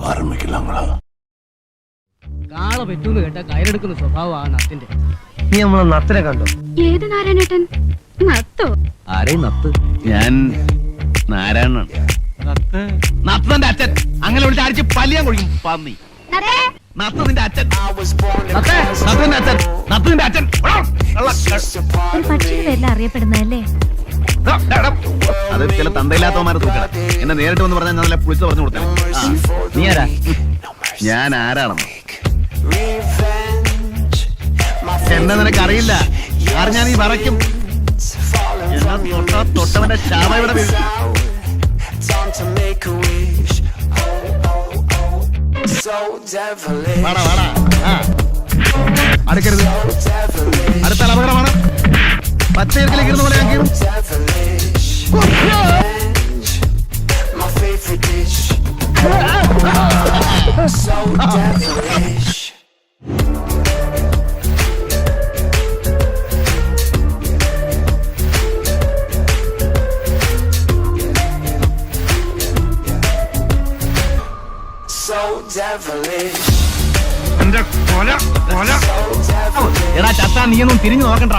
ആരംഭിക്കില്ലാങ്ങളാ. കാള പറ്റൂന്ന് കേട്ട കയറെടുക്കുന്ന സ്വഭാവമാണ് നത്തിന്റെ. നീ നമ്മളെ നത്തിനെ കണ്ടോ? ഏത് നാരായണേട്ടൻ? നത്തോ? ആരെയും നത്ത്? ഞാൻ നാരായണനാണ്. നത്തന്റെ അച്ഛൻ. അങ്ങനെ വിളിച്ച് അടിച്ച് പല്ലിയാൻ കൊഴിക്കും പന്നി. നത്തതിന്റെ അച്ഛൻ. നത്തതിന്റെ അച്ഛൻ. നത്തതിന്റെ അച്ഛൻ. ഒരു പക്ഷിയുടെ പേരിൽ അറിയപ്പെടുന്നതല്ലേ? അത് ചില തന്തയില്ലാത്തവന്മാരെ തൂക്കണം. എന്നെ നേരിട്ട് വന്ന് പറഞ്ഞാൽ നല്ല പുളിച്ച് പറഞ്ഞു കൊടുത്തേ. നീ ആരാ? ഞാൻ ആരാണെന്ന് എന്നെ നിനക്കറിയില്ല. അറിഞ്ഞാ നീ പറയ്ക്കും. തൊട്ടവന്റെ ശാപ ഇവിടെ വീഴും. വാടാ വാടാ. അടുക്കരുത്. അടുത്താൽ അപകടമാണ്. പച്ചയിറക്കിലേക്ക് ഇരുന്ന പോലെ ഞാൻ കീറും. എന്റെ കൊല കൊല. എടാ ചത്താ നീയൊന്നും തിരിഞ്ഞു നോക്കണ്ട.